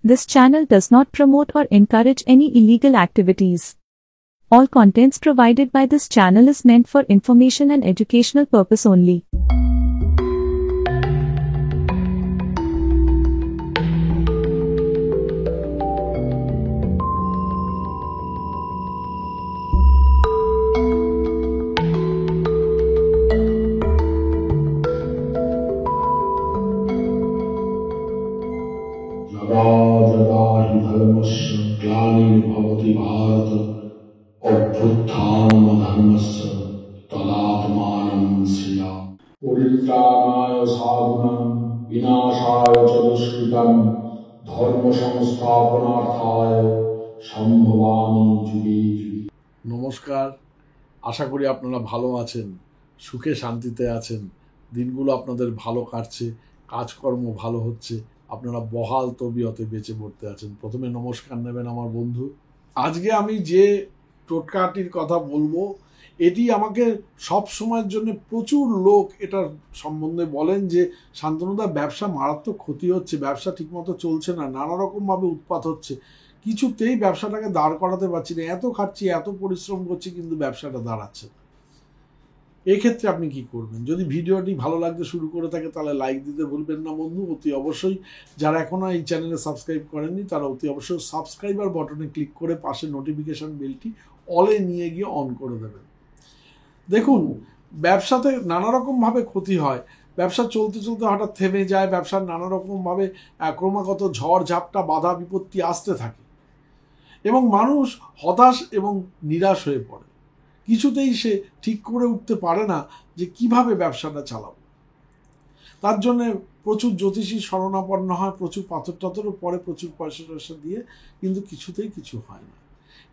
This channel does not promote or encourage any illegal activities. All contents provided by this channel is meant for information and educational purpose only. यदा हि धर्मस्य ग्लानिर्भवति भारत अभ्युत्थानमधर्मस्य तदात्मानं सृजामि। परित्राणाय साधूनां विनाशाय च दुष्कृतं धर्म संस्थापनार्थाय সম্ভবামি যুগে যুগে। নমস্কার, আশা করি আপনারা ভালো আছেন, সুখে শান্তিতে আছেন, দিনগুলো আপনাদের ভালো কাটছে, কাজকর্ম ভালো হচ্ছে, আপনারা বহাল তবিয়তে বেঁচে পড়তে আছেন। প্রথমে নমস্কার নেবেন আমার বন্ধু। আজকে আমি যে টোটকাটির কথা বলবো, এটি আমাকে সব সময়ের জন্য প্রচুর লোক এটার সম্বন্ধে বলেন যে শান্তনুদা ব্যবসা মারাত্মক ক্ষতি হচ্ছে, ব্যবসা ঠিকমতো চলছে না, নানা রকমভাবে উৎপাত হচ্ছে, কিছুতেই ব্যবসাটাকে দাঁড় করাতে পারছি না, এত খাচ্ছি এত পরিশ্রম করছি কিন্তু ব্যবসাটা দাঁড়াচ্ছে না। এক্ষেত্রে আপনি কি করবেন? যদি ভিডিওটি ভালো লাগতে শুরু করে থাকে তাহলে লাইক দিতে ভুলবেন না বন্ধু। অতি অবশ্যই যারা এখনও এই চ্যানেলে সাবস্ক্রাইব করেননি তারা অতি অবশ্যই সাবস্ক্রাইবার বটনে ক্লিক করে পাশে নোটিফিকেশন বেলটি অলে নিয়ে গিয়ে অন করে দেবেন। দেখুন, ব্যবসাতে নানা রকমভাবে ক্ষতি হয়, ব্যবসা চলতে চলতে হঠাৎ থেমে যায়, ব্যবসার নানা রকমভাবে ক্রমাগত ঝড় ঝাপটা বাধা বিপত্তি আসতে থাকে এবং মানুষ হতাশ এবং নিরাশ হয়ে পড়ে। কিছুতেই সে ঠিক করে উঠতে পারে না যে কিভাবে ব্যবসাটা চালাবো। তার জন্যে প্রচুর জ্যোতিষী শরণাপন্ন হয়, প্রচুর পাথর টাথরও পরে, প্রচুর পয়সা টয়সা দিয়ে, কিন্তু কিছুতেই কিছু হয় না।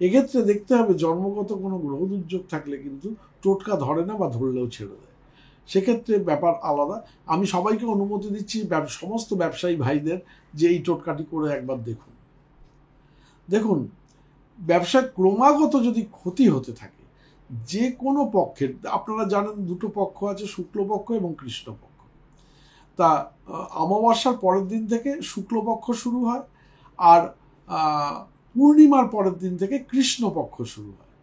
এক্ষেত্রে দেখতে হবে জন্মগত কোনো গ্রহ দুর্যোগ থাকলে কিন্তু টোটকা ধরে না বা ধরলেও ছেড়ে দেয়, সেক্ষেত্রে ব্যাপার আলাদা। আমি সবাইকে অনুমতি দিচ্ছি, সমস্ত ব্যবসায়ী ভাইদের, যে এই টোটকাটি করে একবার দেখুন। দেখুন, ব্যবসায় ক্রমাগত যদি ক্ষতি হতে থাকে যে কোনো পক্ষের, আপনারা জানেন দুটো পক্ষ আছে, শুক্লপক্ষ এবং কৃষ্ণপক্ষ। তা অমাবস্যার পরের দিন থেকে শুক্লপক্ষ শুরু হয়, আর পূর্ণিমার পরের দিন থেকে কৃষ্ণপক্ষ শুরু হয়।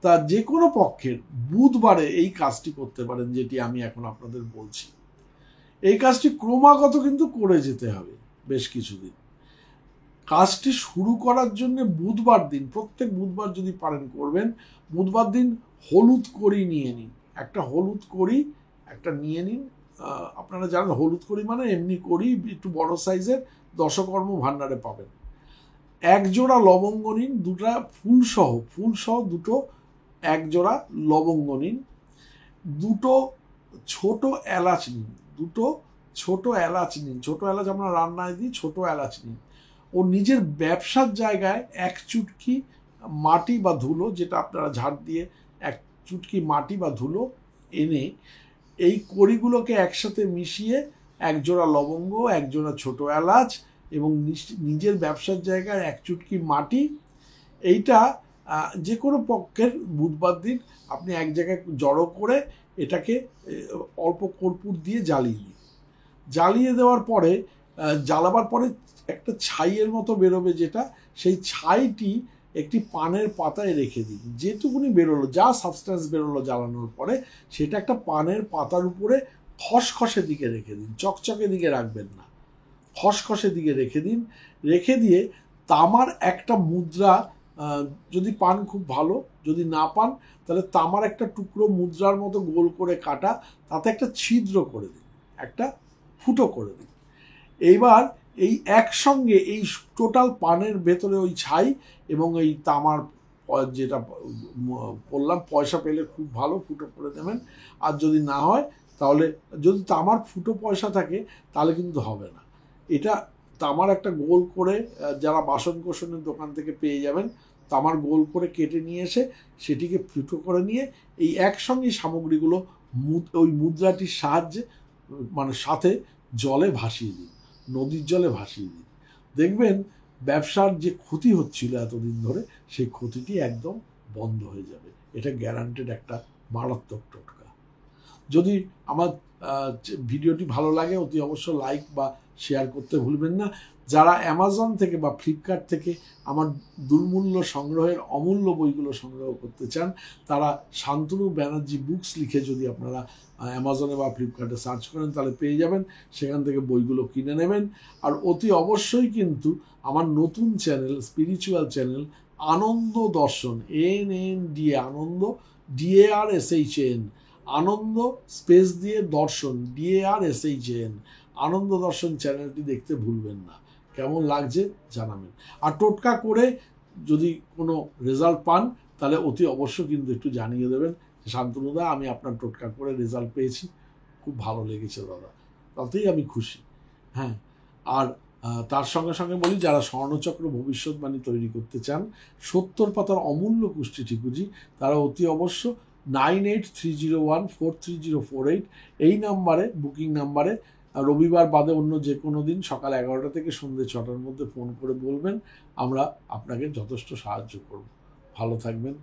তা যে কোনো পক্ষের বুধবারে এই কাজটি করতে পারেন, যেটি আমি এখন আপনাদের বলছি। এই কাজটি ক্রমাগত কিন্তু করে যেতে হবে বেশ কিছুদিন। কাজটি শুরু করার জন্য বুধবার দিন, প্রত্যেক বুধবার যদি পারেন করবেন। বুধবার দিন হলুদ কড়ি নিয়ে নিন, একটা হলুদ কড়ি একটা নিয়ে নিন। আপনারা জানেন হলুদ কড়ি মানে এমনি কড়ি, একটু বড় সাইজের, দশকর্ম ভাণ্ডারে পাবেন। এক জোড়া লবঙ্গ নিন, দুটা ফুলসহ দুটো এক জোড়া লবঙ্গ নিন, দুটো ছোট এলাচ নিন, ছোট এলাচ আমরা রান্নায় দিই, ছোট এলাচ নিন। ও নিজের ব্যবসার জায়গায় এক চুটকি মাটি বা ধুলো, যেটা আপনারা ঝাড় দিয়ে এক চুটকি মাটি বা ধুলো এনে এই কড়িগুলোকে একসাথে মিশিয়ে এক জোড়া লবঙ্গ, এক জোড়া ছোট এলাচ এবং নিজের ব্যবসার জায়গায় এক চুটকি মাটি, এইটা যে কোনো পক্ষের বুধবার দিন আপনি এক জায়গায় জড়ো করে এটাকে অল্প কর্পূর দিয়ে জ্বালিয়ে দেওয়ার পরে, জ্বালাবার পরে একটা ছাইয়ের মতো বেরোবে, যেটা সেই ছাইটি একটি পানের পাতায় রেখে দিন। যেটুকুনি বেরোলো, যা সাবস্টেন্স বেরোলো জ্বালানোর পরে, সেটা একটা পানের পাতার উপরে খসখসে দিকে রেখে দিন, চকচকে দিকে রাখবেন না, খসখসে দিকে রেখে দিয়ে তামার একটা মুদ্রা, যদি পান খুব ভালো, যদি না পান তাহলে তামার একটা টুকরো মুদ্রার মতো গোল করে কাটা, তাতে একটা ছিদ্র করে দিন, একটা ফুটো করে দিন। এইবার এই একসঙ্গে এই টোটাল পানের ভেতরে ওই ছাই এবং এই তামার, যেটা বললাম, পয়সা পেলে খুব ভালো, ফুটো করে দেবেন। আর যদি না হয় তাহলে, যদি তামার ফুটো পয়সা থাকে তাহলে কিন্তু হবে না। এটা তামার একটা গোল করে, যারা বাসন কোসনের দোকান থেকে পেয়ে যাবেন, তামার গোল করে কেটে নিয়ে এসে সেটিকে ফুটো করে নিয়ে এই একসঙ্গে সামগ্রীগুলো ওই মুদ্রাটির সাহায্যে, মানে সাথে জলে ভাসিয়ে দিন, নদীর জলে ভাসিয়ে দিন। দেখবেন ব্যবসার যে ক্ষতি হচ্ছিল এতদিন ধরে, সেই ক্ষতিটি একদম বন্ধ হয়ে যাবে। এটা গ্যারান্টেড একটা মারাত্মক টোটকা। যদি আমার ভিডিওটি ভালো লাগে অতি অবশ্য লাইক বা শেয়ার করতে ভুলবেন না। যারা অ্যামাজন থেকে বা ফ্লিপকার্ট থেকে আমার দুর্মূল্য সংগ্রহের অমূল্য বইগুলো সংগ্রহ করতে চান, তারা শান্তনু ব্যানার্জি বুকস লিখে যদি আপনারা অ্যামাজনে বা ফ্লিপকার্টে সার্চ করেন তাহলে পেয়ে যাবেন, সেখান থেকে বইগুলো কিনে নেবেন। আর অতি অবশ্যই কিন্তু আমার নতুন চ্যানেল, স্পিরিচুয়াল চ্যানেল আনন্দ দর্শন, NND আনন্দ, DARSHAN, আনন্দ স্পেস দিয়ে দর্শন, DARSHAN, আনন্দ দর্শন চ্যানেলটি দেখতে ভুলবেন না। কেমন লাগছে জানাবেন। আর টোটকা করে যদি কোনো রেজাল্ট পান তাহলে অতি অবশ্য কিন্তু একটু জানিয়ে দেবেন, শান্তনুদা আমি আপনার টোটকা করে রেজাল্ট পেয়েছি, খুব ভালো লেগেছে দাদা, তাতেই আমি খুশি। হ্যাঁ, আর তার সঙ্গে সঙ্গে বলি, যারা স্বর্ণচক্র ভবিষ্যৎবাণী তৈরি করতে চান, 70 পাতার অমূল্য কুষ্টি ঠিকুজি, তারা অতি অবশ্য 9830143048 এই নাম্বারে, বুকিং নাম্বারে, রবিবার বাদে অন্য যে কোনো দিন সকাল 11টা থেকে সন্ধ্যে 6টার মধ্যে ফোন করে বলবেন, আমরা আপনাকে যথেষ্ট সাহায্য করব। ভালো থাকবেন।